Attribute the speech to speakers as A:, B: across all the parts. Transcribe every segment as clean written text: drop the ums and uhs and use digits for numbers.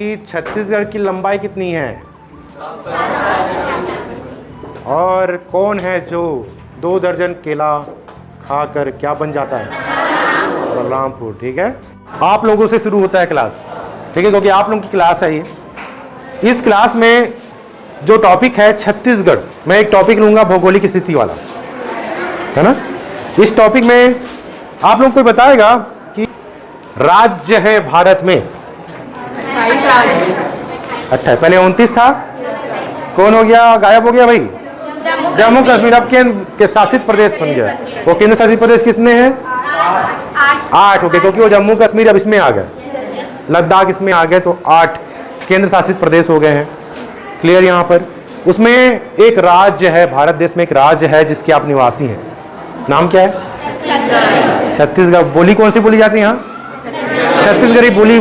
A: कि छत्तीसगढ़ की लंबाई कितनी है और कौन है जो 2 दर्जन केला खाकर क्या बन जाता है? बलरामपुर। ठीक है, आप लोगों से शुरू होता है क्लास। ठीक है, क्योंकि आप लोगों की क्लास है ये। इस क्लास में जो टॉपिक है छत्तीसगढ़, मैं एक टॉपिक लूंगा भौगोलिक स्थिति वाला, है ना। इस टॉपिक में आप लोग को बताएगा कि राज्य है भारत में 28, पहले 29 था, कौन हो गया, गायब हो गया भाई? जम्मू कश्मीर अब केंद्र शासित प्रदेश बन गया। वो केंद्र शासित प्रदेश कितने हैं? 8 हो गए, क्योंकि वो जम्मू कश्मीर अब इसमें आ गए, लद्दाख इसमें आ गए, तो 8 केंद्र शासित प्रदेश हो गए हैं। क्लियर यहाँ पर? उसमें एक राज्य है, भारत देश में एक राज्य है जिसके आप निवासी हैं, नाम क्या है? छत्तीसगढ़। बोली कौन सी बोली जाती है यहाँ? छत्तीसगढ़ी बोली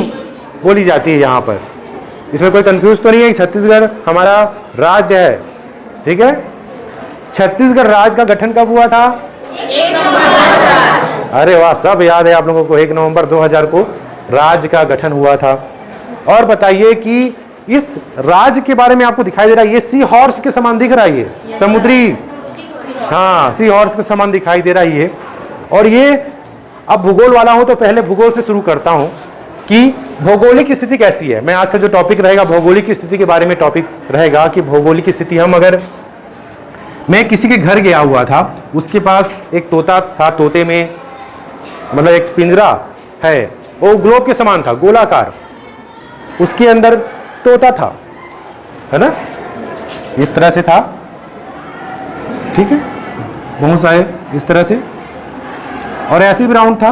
A: बोली जाती है यहाँ पर। इसमें कोई कंफ्यूज तो नहीं है, छत्तीसगढ़ हमारा राज्य है। ठीक है, छत्तीसगढ़ राज्य का गठन कब हुआ था?
B: 1 नवंबर 2000।
A: अरे वाह, सब याद है आप लोगों को। 1 नवंबर 2000 को राज्य का गठन हुआ था। और बताइए कि इस राज्य के बारे में आपको दिखाई दे रहा है, ये सी हॉर्स के समान दिख रहा है, ये समुद्री, हाँ सी हॉर्स के समान दिखाई दे रहा है ये। और ये अब भूगोल वाला हूं तो पहले भूगोल से शुरू करता हूं कि भौगोलिक स्थिति कैसी है। मैं आज का जो टॉपिक रहेगा भौगोलिक स्थिति के बारे में टॉपिक रहेगा कि भौगोलिक स्थिति, हम अगर, मैं किसी के घर गया हुआ था, उसके पास एक तोता था, तोते में मतलब एक पिंजरा है, वो ग्लोब के समान था, गोलाकार, उसके अंदर तोता था, है ना, इस तरह से था। ठीक है, बहुत सारे इस तरह से, और ऐसे भी राउंड था,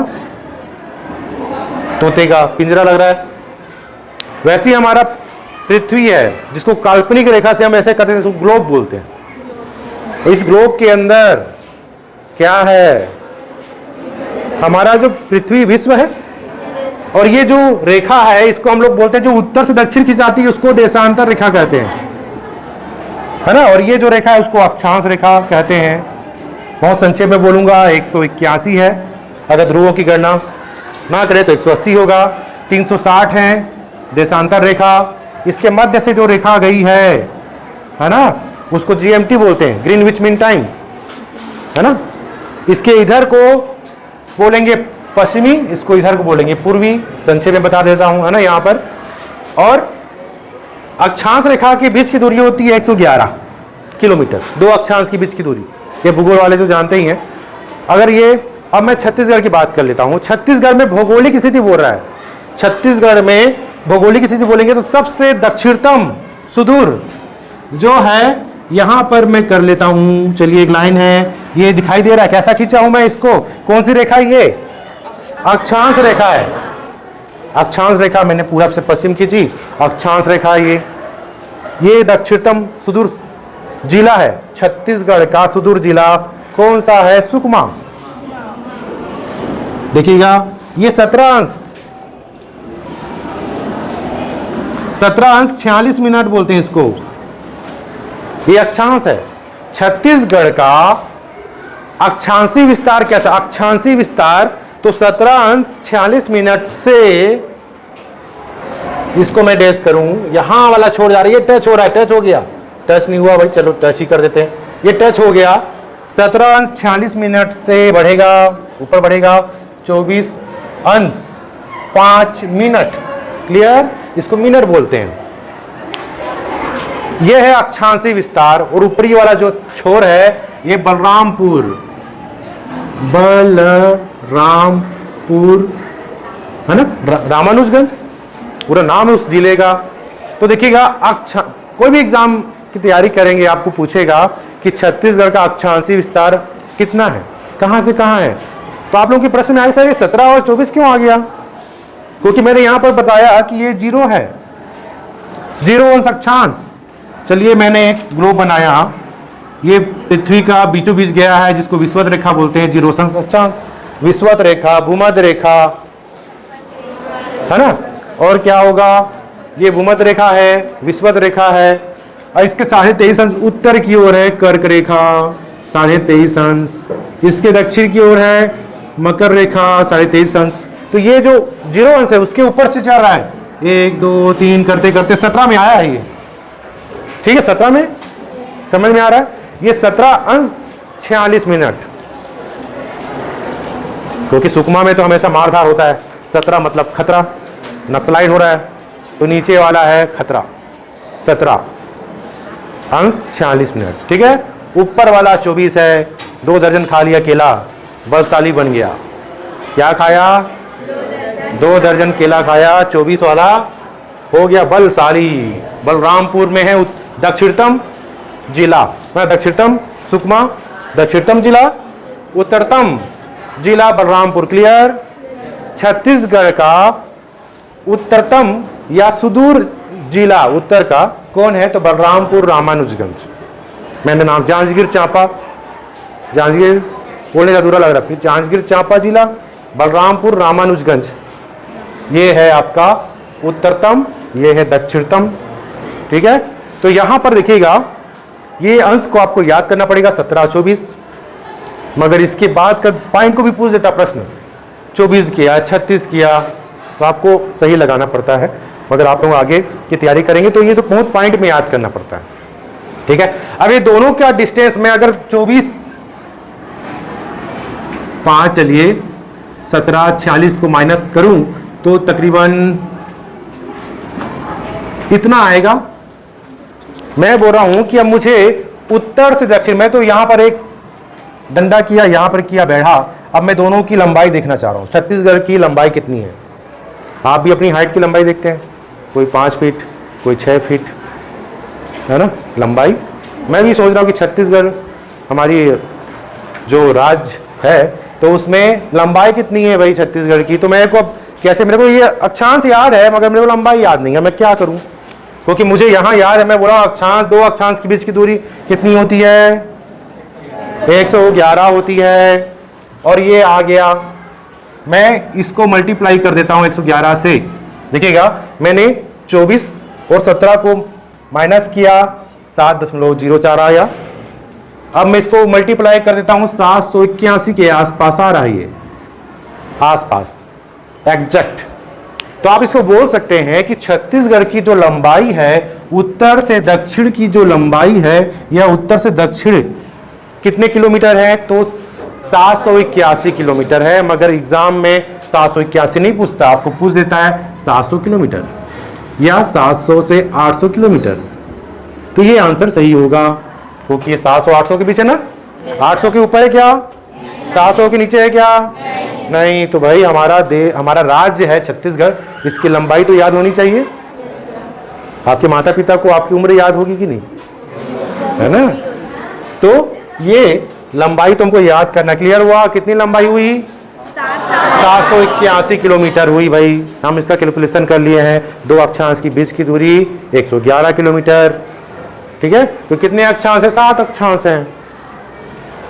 A: तोते का पिंजरा लग रहा है। वैसे ही हमारा पृथ्वी है, जिसको काल्पनिक रेखा से हम ऐसे करते हैं, इसको ग्लोब बोलते हैं। इस ग्लोब के अंदर क्या है? हमारा जो पृथ्वी विश्व है, और ये जो रेखा है इसको हम लोग बोलते हैं, जो उत्तर से दक्षिण की जाती है उसको देशांतर रेखा कहते हैं, है ना। और ये जो रेखा है उसको अक्षांश रेखा कहते हैं। बहुत संक्षेप में बोलूंगा, 181 है, अगर ध्रुवों की गणना ना करें तो 180 होगा, 360 है देशांतर रेखा। इसके मध्य से जो रेखा गई है ना, उसको GMT बोलते हैं, ग्रीनविच मीन टाइम, है ना। इसके इधर को बोलेंगे पश्चिमी, इसको इधर को बोलेंगे पूर्वी, संक्षेप में बता देता हूं, है ना यहाँ पर। और अक्षांश रेखा के बीच की दूरी होती है 111 किलोमीटर, 2 अक्षांश के बीच की दूरी, ये भूगोल वाले जो जानते ही हैं। अगर ये, अब मैं छत्तीसगढ़ की बात कर लेता हूं। छत्तीसगढ़ में भौगोलिक स्थिति बोल रहा है, छत्तीसगढ़ में भौगोलिक स्थिति बोलेंगे तो सबसे दक्षिणतम सुदूर जो है, यहां पर मैं कर लेता हूं, चलिए एक लाइन है, ये दिखाई दे रहा है, कैसा खींचा हूं मैं इसको, कौन सी रेखा है ये? अक्षांश रेखा है। अक्षांश रेखा मैंने पूरब से पश्चिम खींची, अक्षांश रेखा ये दक्षिणतम सुदूर जिला है। छत्तीसगढ़ का सुदूर जिला कौन सा है? सुकमा। देखिएगा, ये 17 अंश 46 मिनट बोलते हैं इसको, ये अक्षांश है। छत्तीसगढ़ का अक्षांशी विस्तार कैसा? अक्षांशी विस्तार तो 17 अंश 46 मिनट से, इसको मैं डैश करूं, यहां वाला छोड़ जा रही है, टच हो रहा है, टच हो गया, टच नहीं हुआ भाई, चलो टच ही कर देते हैं, ये टच हो गया। 17 अंश 46 मिनट से बढ़ेगा, ऊपर बढ़ेगा 24 अंश 5 मिनट। क्लियर? इसको मिनट बोलते हैं। यह है अक्षांशी विस्तार। और ऊपरी वाला जो छोर है ये बलरामपुर, है ना, रामानुजगंज पूरा नाम है उस जिले का। तो देखिएगा, कोई भी एग्जाम की तैयारी करेंगे आपको पूछेगा कि छत्तीसगढ़ का अक्षांशी विस्तार कितना है, कहां से कहां है। तो आप लोगों के प्रश्न में आए सर ये 17 और 24 क्यों आ गया? क्योंकि मैंने यहां पर बताया कि ये 0 है, 0 अंश अक्षांश। चलिए मैंने एक ग्लोब बनाया, ये पृथ्वी का बीचों बीच गया है, जिसको विषुवत रेखा बोलते हैं, 0 अंश अक्षांश, विषुवत रेखा, भूमध्य रेखा, है ना। और क्या होगा, ये भूमध्य रेखा है, विषुवत रेखा है, और इसके 23.5 अंश उत्तर की ओर है कर्क रेखा, 23.5 अंश, इसके दक्षिण की ओर है मकर रेखा, 23.5 अंश। तो ये जो 0 अंश है उसके ऊपर से चल रहा है, 1 2 3 करते करते 17 में आया है ये। ठीक है, 17 में समझ में आ रहा है। ये 17 अंश 46 मिनट, क्योंकि सुकमा में तो हमेशा मारधार होता है। 17 मतलब खतरा, नक्सलाइट हो रहा है, तो नीचे वाला है खतरा। 17 अंश 46 मिनट। ठीक है, ऊपर वाला 24 है। 2 दर्जन खा लिया केला, बलशाली बन गया। क्या खाया? 2 दर्जन केला खाया, 24 वाला हो गया बलशाली। बलरामपुर में है दक्षिणतम जिला, दक्षिणतम सुकमा, दक्षिणतम जिला, उत्तरतम जिला बलरामपुर। क्लियर? छत्तीसगढ़ का उत्तरतम या सुदूर जिला उत्तर का कौन है? तो बलरामपुर रामानुजगंज। मैंने नाम जांजगीर चांपा, जांजगीर बोलने का अधूरा लग रहा है, फिर जांजगीर चांपा जिला, बलरामपुर रामानुजगंज। ये है आपका उत्तरतम, ये है दक्षिणतम। ठीक है, तो यहां पर देखिएगा ये अंश को आपको याद करना पड़ेगा 17 24, मगर इसके बाद का पॉइंट को भी पूछ देता प्रश्न। 24 किया, 36 किया, तो आपको सही लगाना पड़ता है। मगर आप लोग आगे की तैयारी करेंगे तो ये तो बहुत पॉइंट में याद करना पड़ता है। ठीक है, अब ये दोनों का डिस्टेंस में अगर 24 5 चलिए 17 46 को माइनस करूं तो तकरीबन इतना आएगा। मैं बोल रहा हूं कि अब मुझे उत्तर से दक्षिण, मैं तो यहां पर एक डंडा किया, यहां पर किया बैठा, अब मैं दोनों की लंबाई देखना चाह रहा हूं। छत्तीसगढ़ की लंबाई कितनी है? आप भी अपनी हाइट की लंबाई देखते हैं, कोई 5 फीट, कोई 6 फीट, है ना लंबाई। मैं भी सोच रहा हूं कि छत्तीसगढ़ हमारी जो राज्य है तो उसमें लंबाई कितनी है भाई छत्तीसगढ़ की। तो मेरे को कैसे, मेरे को ये अक्षांश याद है मगर मेरे को लंबाई याद नहीं है, मैं क्या करूं? क्योंकि मुझे यहां याद है, मैं बोला अक्षांश, 2 अक्षांश के बीच की दूरी कितनी होती है? 111 होती है। और ये आ गया, मैं इसको मल्टीप्लाई कर देता हूं 111 से। देखिएगा मैंने 24 और 17 को माइनस किया, 7.04 आया। अब मैं इसको मल्टीप्लाई कर देता हूं 781 के आसपास आ रहा है, ये आसपास एग्जैक्ट। तो आप इसको बोल सकते हैं कि छत्तीसगढ़ की जो लंबाई है उत्तर से दक्षिण की जो लंबाई है, या उत्तर से दक्षिण कितने किलोमीटर है? तो 781 किलोमीटर है। मगर एग्जाम में 781 नहीं पूछता, आपको पूछ देता है 700 किलोमीटर या 700 से 800 किलोमीटर। तो ये आंसर सही होगा, क्योंकि ये 700 800 के बीच है ना। 800 के ऊपर है क्या? 700 के नीचे है क्या? नहीं। तो भाई हमारा राज्य है छत्तीसगढ़, इसकी लंबाई तो याद होनी चाहिए। आपके माता पिता को आपकी उम्र याद होगी कि नहीं, है ना? तो ये लंबाई तुमको याद करना। क्लियर हुआ? कितनी लंबाई हुई? 781 किलोमीटर हुई भाई। हम इसका कैलकुलेशन कर लिए हैं। 2 अक्षांश के बीच की दूरी 111 किलोमीटर। ठीक है, तो कितने अक्षांश है? 7 अक्षांश हैं,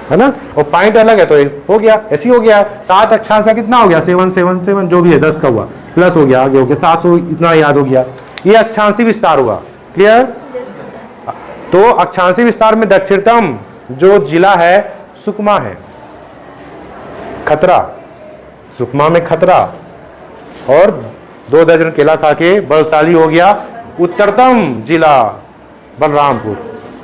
A: है ना। और पॉइंट अलग है तो हो गया, ऐसी हो गया। 7 अक्षांश का कितना हो गया? 777 जो भी है 10 का हुआ, प्लस हो गया, आगे हो गया 700, इतना याद हो गया। ये अक्षांशी विस्तार हुआ। क्लियर? तो अक्षांशी विस्तार में दक्षिणतम जो जिला है सुकमा है, खतरा, सुकमा में खतरा, और 2 दर्जन केला खा के बलशाली हो गया। उत्तरतम जिला बलरामपुर,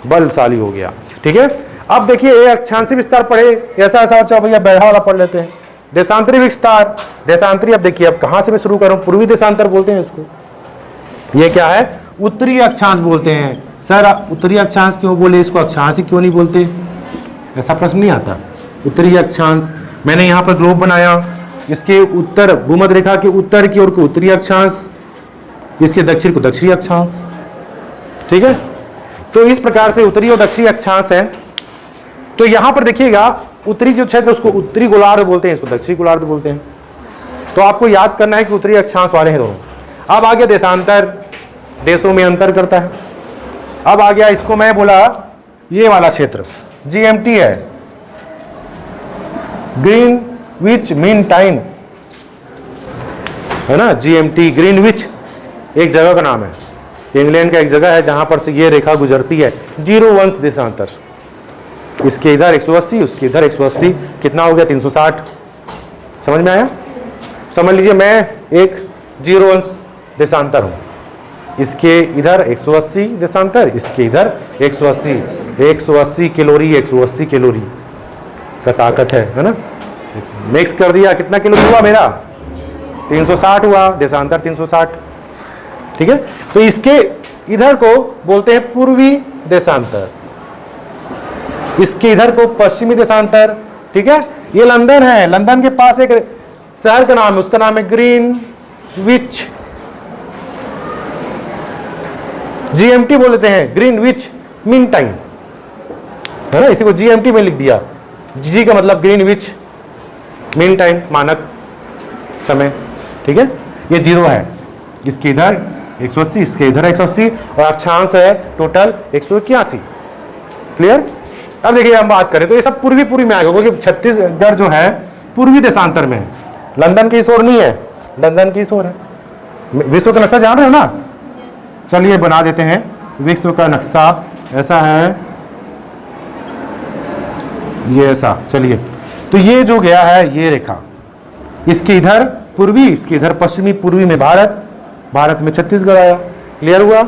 A: बलशाली हो गया। ठीक है, अब देखिए ये अक्षांशी विस्तार पढ़े, ऐसा ऐसा अच्छा भैया बैठा वाला पढ़ लेते हैं। देशांतरी विस्तार, देशांतरी, अब देखिए अब कहां से मैं शुरू करूं? पूर्वी देशांतर बोलते हैं इसको। ये क्या है? उत्तरी अक्षांश बोलते हैं। सर उत्तरी अक्षांश क्यों बोले, इसको अक्षांश ही क्यों नहीं बोलते? ऐसा प्रश्न नहीं आता। उत्तरी अक्षांश, मैंने यहाँ पर ग्लोब बनाया, इसके उत्तर भूमध्य रेखा के उत्तर की ओर को उत्तरी अक्षांश, इसके दक्षिण को दक्षिणी अक्षांश। ठीक है, तो इस प्रकार से उत्तरी और दक्षिणी अक्षांश है। तो यहां पर देखिएगा उत्तरी जो क्षेत्र उसको उत्तरी गोलार्ध बोलते हैं, इसको दक्षिणी गोलार्ध बोलते हैं। तो आपको याद करना है कि उत्तरी अक्षांश वाले हैं दोनों। अब आ गया देशांतर, देशों में अंतर करता है। अब आ गया, इसको मैं बोला ये वाला क्षेत्र GMT है, ग्रीनविच मीन टाइम, है ना। GMT ग्रीनविच एक जगह का नाम है, इंग्लैंड का एक जगह है जहां पर से ये रेखा गुजरती है। 0 अंश देशांतर, इसके इधर 180, उसके इधर 180, कितना हो गया? 360। समझ में आया? समझ लीजिए मैं एक 0 अंश देशांतर हो, इसके इधर 180 देशांतर, इसके इधर 180, 180 कैलोरी, 180 कैलोरी का ताकत है ना। मिक्स कर दिया, कितना कैलोरी हुआ मेरा? 360 हुआ, देशांतर 360। ठीक है, तो इसके इधर को बोलते हैं पूर्वी देशांतर, इसके इधर को पश्चिमी देशांतर। ठीक है, ये लंदन है, लंदन के पास एक शहर का नाम है, उसका नाम है ग्रीनविच, जीएमटी बोलते हैं, ग्रीनविच मीन टाइम, है ना। इसी को जीएमटी में लिख दिया, जी का मतलब ग्रीनविच मीन टाइम, मानक समय। ठीक है, ये 0 है, इसके इधर 180, इसके इधर 180 और अक्षांश है टोटल 181। क्लियर। अब देखिए हम बात करें तो ये सब पूर्वी में आएगा, क्योंकि छत्तीसगढ़ जो है पूर्वी देशांतर में है, लंदन की इस ओर नहीं है, लंदन की इस ओर है। विश्व का नक्शा जान रहे हो ना? चलिए बना देते हैं विश्व का नक्शा। ऐसा है, ये ऐसा। चलिए, तो ये जो गया है ये रेखा, इसके इधर पूर्वी, इसके इधर पश्चिमी, पूर्वी में भारत, भारत में छत्तीसगढ़ आया। क्लियर हुआ?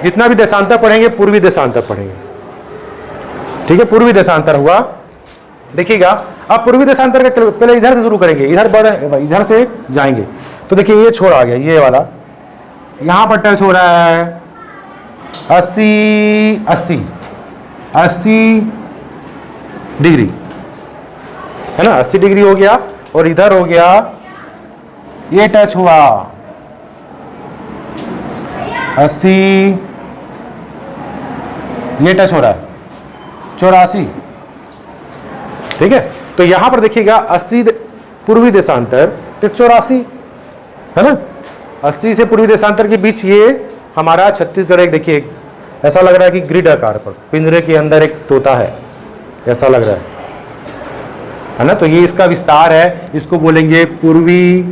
A: जितना भी देशांतर पढ़ेंगे पूर्वी देशांतर पढ़ेंगे। ठीक है, पूर्वी देशांतर हुआ। देखिएगा, अब पूर्वी देशांतर का पहले इधर से शुरू करेंगे, इधर से जाएंगे। तो देखिए ये छोड़ आ गया, ये वाला यहां पर टच हो रहा है 80 डिग्री, है ना। 80 डिग्री हो गया, और इधर हो गया, ये टच हुआ 80, ये टच हो रहा है 84। ठीक है, तो यहां पर देखिएगा 80 पूर्वी देशांतर तो 84, है ना। 80 से पूर्वी देशांतर के बीच ये हमारा छत्तीसगढ़। एक देखिए, ऐसा लग रहा है कि ग्रिड आकार पर पिंजरे के अंदर एक तोता है, ऐसा लग रहा है ना। तो ये इसका विस्तार है, इसको बोलेंगे पूर्वी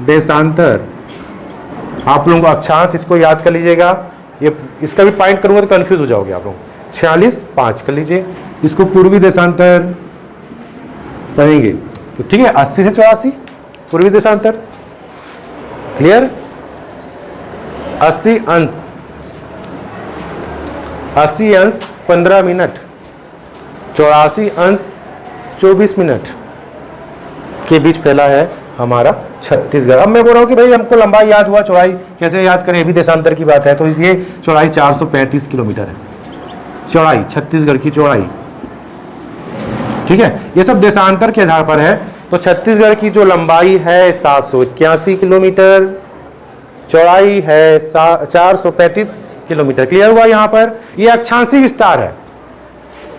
A: देशांतर। आप लोगों को अक्षांश इसको याद कर लीजिएगा, ये इसका भी पॉइंट करूंगा तो कंफ्यूज हो जाओगे आप लोग। 46.5 कर लीजिए, इसको पूर्वी देशांतर कहेंगे। तो ठीक है, 80 से 84 पूर्वी देशांतर। क्लियर। 80 अंश 15 मिनट, 84 अंश 24 मिनट के बीच फैला है हमारा छत्तीसगढ़। अब मैं बोल रहा हूँ कि भाई हमको लंबाई याद हुआ, चौड़ाई कैसे याद करें, भी देशांतर की बात है। तो ये चौड़ाई 435 किलोमीटर है, चौड़ाई छत्तीसगढ़ की चौड़ाई। ठीक है, ये सब देशांतर के आधार पर है। तो छत्तीसगढ़ की जो लंबाई है 781 किलोमीटर, चौड़ाई है 435 किलोमीटर। क्लियर हुआ? यहाँ पर ये अक्षांशी विस्तार है।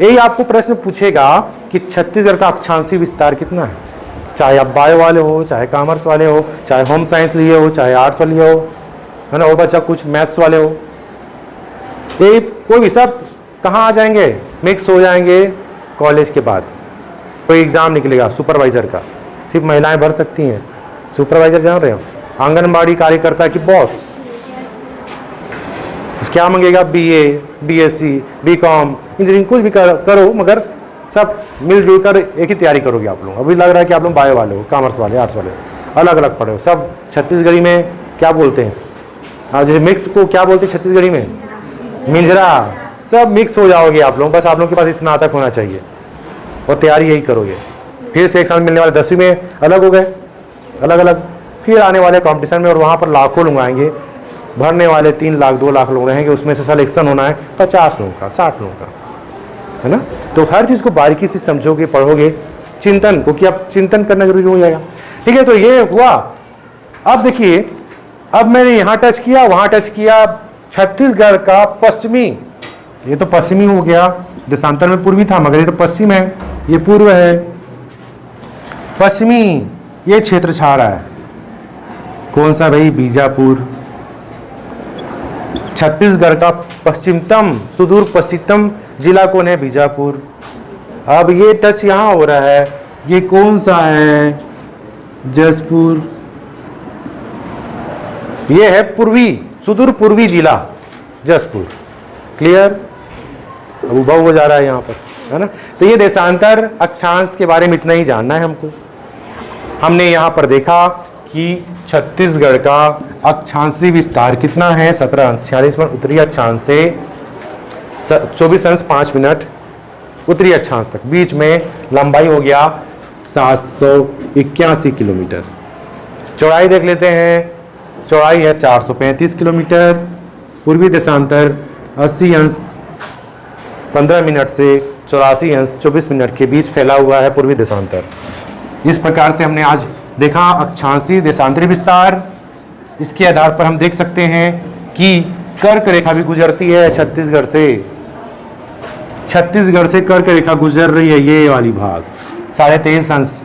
A: यही आपको प्रश्न पूछेगा कि छत्तीसगढ़ का अक्षांशी विस्तार कितना है, चाहे आप बायो वाले हो, चाहे कॉमर्स वाले हो, चाहे होम साइंस लिए हो, चाहे आर्ट्स लिए हो, है ना, और बच्चा कुछ मैथ्स वाले हो। ये कोई भी सब कहाँ आ जाएंगे, मिक्स हो जाएंगे कॉलेज के बाद। कोई एग्ज़ाम निकलेगा सुपरवाइज़र का, सिर्फ महिलाएं भर सकती हैं। सुपरवाइज़र जान रहे हो, आंगनबाड़ी कार्यकर्ता की बॉस। क्या मांगेगा? BA, BSc, BCom, इंजीनियरिंग, कुछ भी करो, मगर सब मिलजुल कर एक ही तैयारी करोगे आप लोग। अभी लग रहा है कि आप लोग बायो वाले हो, कॉमर्स वाले, आर्ट्स वाले, अलग अलग पढ़े हो। सब छत्तीसगढ़ी में क्या बोलते हैं, जैसे मिक्स को क्या बोलते हैं छत्तीसगढ़ी में? मिंजरा। सब मिक्स हो जाओगे आप लोग, बस आप लोग के पास इतना तक होना चाहिए और तैयारी यही करोगे। फिर से एक साल मिलने वाले 10वीं में अलग हो गए, अलग अलग, फिर आने वाले कॉम्पिटिशन में, और वहाँ पर लाखों लोग आएंगे, भरने वाले 3 लाख 2 लाख लोग रहेंगे, उसमें से सिलेक्शन होना है 50 लोगों का, 60 लोगों का, है ना। तो हर चीज़ को बारीकी से समझोगे, पढ़ोगे, चिंतन को, कि आप चिंतन करना जरूरी हो जाएगा। ठीक है, तो ये हुआ। अब देखिए, अब मैंने यहाँ टच किया, वहाँ टच किया, छत्तीसगढ़ का पश्चिमी, ये तो पश्चिमी हो गया, देशांतर में पूर्वी था, मगर ये तो पश्चिम है, ये पूर्व है। पश्चिमी ये क्षेत्र छा रहा है, कौन सा भाई? बीजापुर। छत्तीसगढ़ का पश्चिमतम, सुदूर पश्चिमतम जिला कौन है? बीजापुर। अब ये टच यहां हो रहा है, ये कौन सा है? जसपुर। ये है पूर्वी, सुदूर पूर्वी जिला जसपुर। क्लियर? अब उभव हो जा रहा है यहाँ पर, है ना। तो ये देशांतर अक्षांश के बारे में इतना ही जानना है हमको। हमने यहाँ पर देखा कि छत्तीसगढ़ का अक्षांशीय विस्तार कितना है 17 अंश 46 पर उत्तरी अक्षांश से 24 अंश 5 मिनट उत्तरी अक्षांश तक, बीच में लंबाई हो गया 781 किलोमीटर। चौड़ाई देख लेते हैं, चौड़ाई है 435 किलोमीटर। पूर्वी देशांतर 80 अंश 15 मिनट से 84 अंश 24 मिनट के बीच फैला हुआ है पूर्वी देशांतर। इस प्रकार से हमने आज देखा अक्षांशीय देशांतरी विस्तार। इसके आधार पर हम देख सकते हैं कि कर्क रेखा भी गुजरती है छत्तीसगढ़ से। छत्तीसगढ़ से कर्क रेखा गुजर रही है, ये वाली भाग 23.5 अंश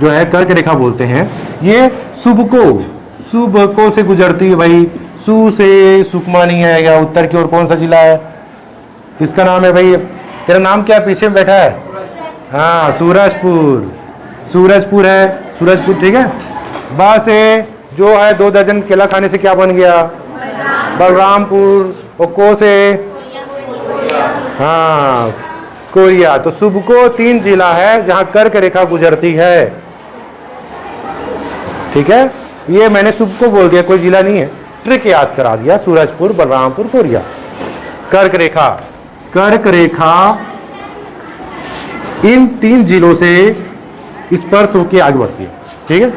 A: जो है कर्क रेखा बोलते हैं। ये सुबको से गुजरती है भाई। सु से सुकमा नहीं आएगा। उत्तर की ओर कौन सा जिला है? इसका नाम है भाई, तेरा नाम क्या पीछे में बैठा है? हाँ, सूरजपुर। सूरजपुर है, सूरजपुर, ठीक है। बा से जो है 2 दर्जन केला खाने से क्या बन गया? बलरामपुर। और को से हाँ कोरिया। तो सुबको 3 जिला है जहां कर्क रेखा गुजरती है, ठीक है। ये मैंने सुबको बोल दिया, कोई जिला नहीं है, ट्रिक याद करा दिया। सूरजपुर, बलरामपुर, कोरिया। कर्क रेखा इन 3 जिलों से स्पर्श होकर आगे बढ़ती है, ठीक है।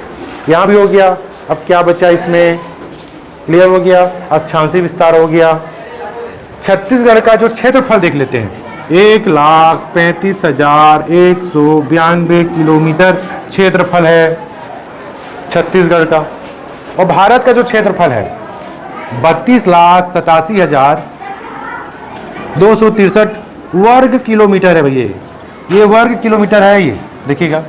A: यहां भी हो गया। अब क्या बचा इसमें? क्लियर हो गया, अक्षांशीय विस्तार हो गया। छत्तीसगढ़ का जो क्षेत्रफल देख लेते हैं, 1,35,192 किलोमीटर क्षेत्रफल है छत्तीसगढ़ का। और भारत का जो क्षेत्रफल है 32,87,263 वर्ग किलोमीटर है भैया। ये वर्ग किलोमीटर है, ये देखिएगा।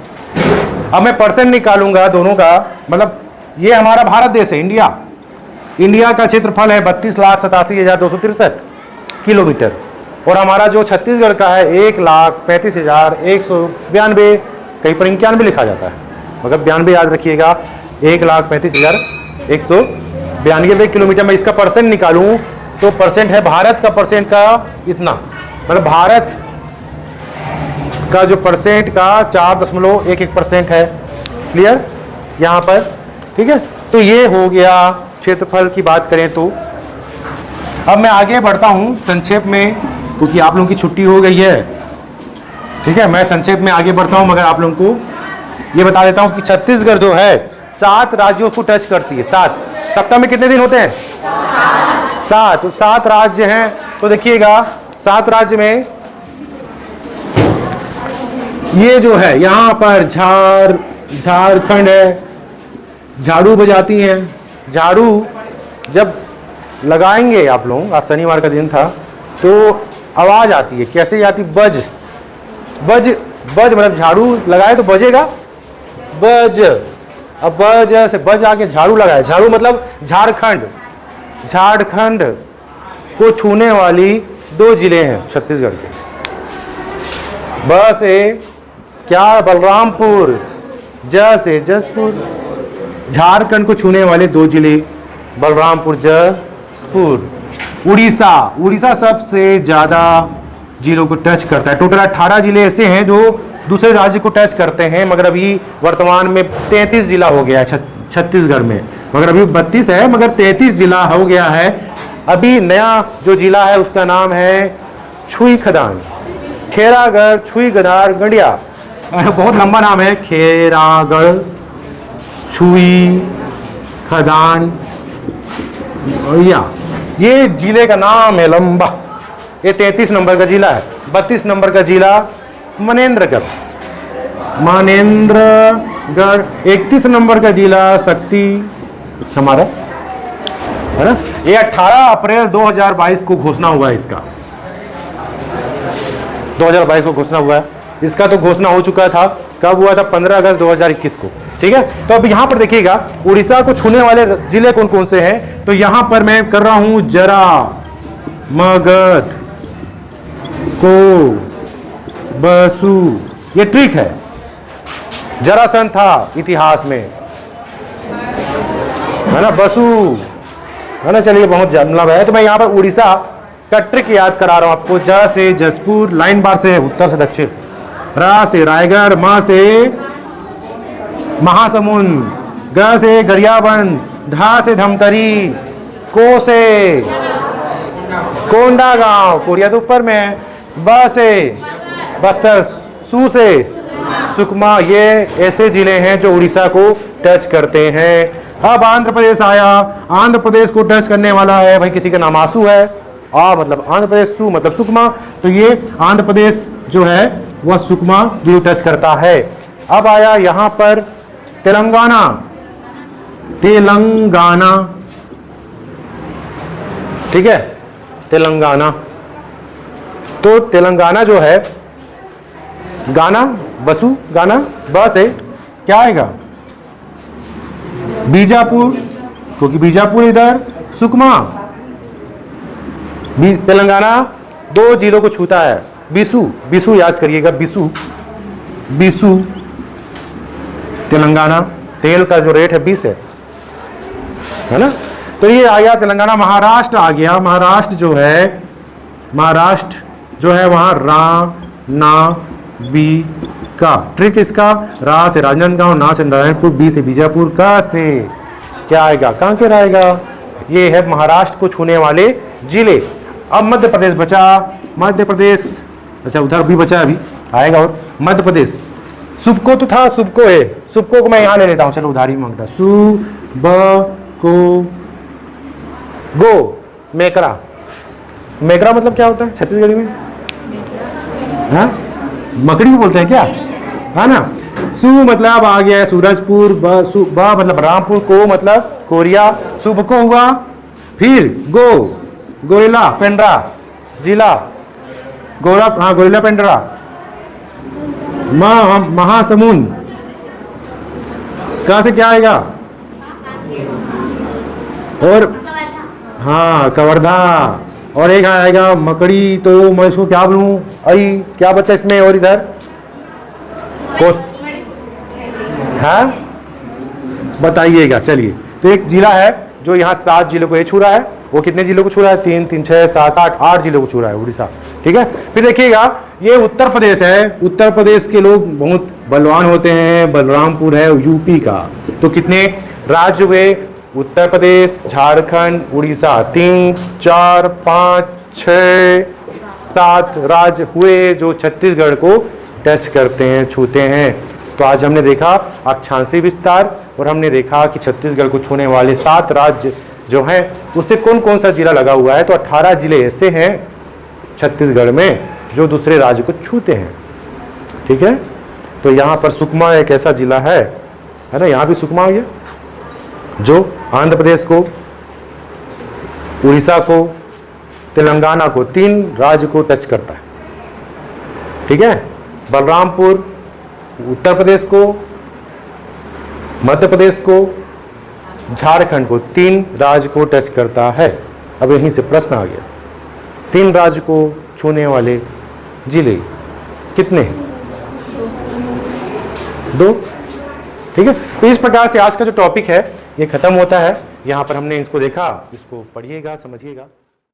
A: अब मैं परसेंट निकालूंगा दोनों का, मतलब ये हमारा भारत देश है, इंडिया का क्षेत्रफल है 32,87,263 किलोमीटर। और हमारा जो छत्तीसगढ़ का है 1,35,192, कहीं पर 91 लिखा जाता है, मगर 92 याद रखिएगा। 1,35,192 किलोमीटर में इसका परसेंट निकालूं तो परसेंट है भारत का, परसेंट का इतना, मतलब भारत का जो परसेंट का 4.11% है। क्लियर यहाँ पर, ठीक है। तो ये हो गया क्षेत्रफल की बात करें तो। अब मैं आगे बढ़ता हूँ संक्षेप में, क्योंकि आप लोगों की छुट्टी हो गई है, ठीक है। मैं संक्षेप में आगे बढ़ता हूँ, मगर आप लोगों को ये बता देता हूँ कि छत्तीसगढ़ जो है 7 राज्यों को टच करती है। 7 सप्ताह में कितने दिन होते हैं? 7 राज्य हैं। तो देखिएगा 7 राज्य में ये जो है यहाँ पर झारखंड है, झाड़ू बजाती हैं। झाड़ू जब लगाएंगे आप लोग, आज शनिवार का दिन था, तो आवाज आती है। कैसे आती? बज मतलब झाड़ू लगाए तो बजेगा, बज। अब बज से बज आके झाड़ू लगाए। झाड़ू मतलब झारखंड को छूने वाली 2 जिले हैं छत्तीसगढ़ के। ब से क्या? बलरामपुर। ज से जसपुर। झारखंड को छूने वाले 2 जिले बलरामपुर, जसपुर। उड़ीसा सबसे ज्यादा जिलों को टच करता है। टोटल 18 जिले ऐसे हैं जो दूसरे राज्य को टच करते हैं, मगर अभी वर्तमान में 33 जिला हो गया है छत्तीसगढ़ में। मगर अभी 32 है, मगर 33 जिला हो गया है। अभी नया जो जिला है उसका नाम है छुई खदान, खेरागढ़, छुईगनार, गंडिया। बहुत लंबा नाम है, खेरागढ़, छुई खदान, ये जिले का नाम है लंबा। ये 33 नंबर का जिला है। 32 नंबर का जिला मनेन्द्रगढ़। 31 नंबर का जिला शक्ति हमारा है ना। ये 18 अप्रैल 2022 को घोषणा हुआ है इसका। 2022 को घोषणा हुआ है इसका। तो घोषणा हो चुका था, कब हुआ था? 15 अगस्त 2021 को, ठीक है। तो अब यहां पर देखिएगा उड़ीसा को छूने वाले जिले कौन कौन से हैं। तो यहां पर मैं कर रहा हूं जरा, मगध, को, बसु। ये ट्रिक है, जरासंध था इतिहास में, है ना, बसु, है ना। चलिए बहुत मतलब है। तो मैं यहाँ पर उड़ीसा का ट्रिक याद करा रहा हूँ आपको। ज से जसपुर, लाइन बार से उत्तर से दक्षिण। रा से रायगढ़, म से महासमुंद, ग से गरियाबंद, धा से धमतरी, को से कोंडागांव, कोरिया तो ऊपर में है, ब से बस्तर, सू से सुकमा। ये ऐसे जिले हैं जो उड़ीसा को टच करते हैं। अब आंध्र प्रदेश आया, आंध्र प्रदेश को टच करने वाला है भाई, किसी का नाम आसू है, आ मतलब आंध्र प्रदेश, सू मतलब सुकमा, तो ये आंध्र प्रदेश जो है वह सुकमा जो टच करता है। अब आया यहां पर तेलंगाना, तेलंगाना, ठीक है, तेलंगाना। तो तेलंगाना जो है, गाना बसु, गाना ब से क्या आएगा, बीजापुर, क्योंकि बीजापुर इधर, सुकमा। तेलंगाना 2 जिलों को छूता है, बिसु, बिसु याद करिएगा, बिसु, बिसु तेलंगाना, तेल का जो रेट है 20 है ना। तो ये आ गया तेलंगाना। महाराष्ट्र आ गया, महाराष्ट्र जो है वहां रा ना बी का, ट्रिक इसका, रा से राजनांदगांव, ना से नारायणपुर, बी से बीजापुर, का से क्या आएगा, कांकेर आएगा। ये है महाराष्ट्र को छूने वाले जिले। अब मध्य प्रदेश बचा, मध्य प्रदेश, अच्छा उधर भी बचा, अभी आएगा। और मध्य प्रदेश, सुबको तो था, सुबको है, सुबको को मैं यहां ले लेता हूं, चलो उधारी मांगता, सु ब को गो, मेकरा, मेकरा मतलब क्या होता है छत्तीसगढ़ी में, हाँ मकड़ी को बोलते हैं क्या, है ना। सु मतलब आ गया है सूरजपुर, ब मतलब रामपुर, को मतलब कोरिया, सुब को हुआ, फिर गो गोरेला पेंड्रा जिला, गोरा, हाँ गोरेला पेंड्रा, महासमुंद, कहां से क्या आएगा, और हाँ कवर्धा, और एक आएगा मकड़ी, तो मैं इसको क्या बोलूं, आई क्या बचा इसमें, और इधर हाँ बताइएगा। चलिए, तो एक जिला है जो यहाँ 7 जिलों को ये छू रहा है, वो कितने जिलों को छू रहा है, 3 3 6 7 8 8 जिलों को छू रहा है उड़ीसा, ठीक है। फिर देखिएगा ये उत्तर प्रदेश है, उत्तर प्रदेश के लोग बहुत बलवान होते हैं, बलरामपुर है यूपी का। तो कितने राज्य हुए, उत्तर प्रदेश, झारखंड, उड़ीसा, 3 4 5 6 7 राज्य हुए जो छत्तीसगढ़ को टच करते हैं, छूते हैं। तो आज हमने देखा अक्षांशीय विस्तार, और हमने देखा कि छत्तीसगढ़ को छूने वाले 7 राज्य जो हैं उससे कौन कौन सा जिला लगा हुआ है। तो 18 जिले ऐसे हैं छत्तीसगढ़ में जो दूसरे राज्य को छूते हैं, ठीक है। तो यहाँ पर सुकमा एक ऐसा जिला है ना, यहाँ भी सुकमा आ गया जो आंध्र प्रदेश को, उड़ीसा को, तेलंगाना को, 3 राज्य को टच करता है, ठीक है। बलरामपुर उत्तर प्रदेश को, मध्य प्रदेश को, झारखंड को, 3 राज्य को टच करता है। अब यहीं से प्रश्न आ गया, 3 राज्य को छूने वाले जिले कितने हैं, 2, ठीक है। तो इस प्रकार से आज का जो टॉपिक है ये खत्म होता है। यहाँ पर हमने इसको देखा, इसको पढ़िएगा, समझिएगा।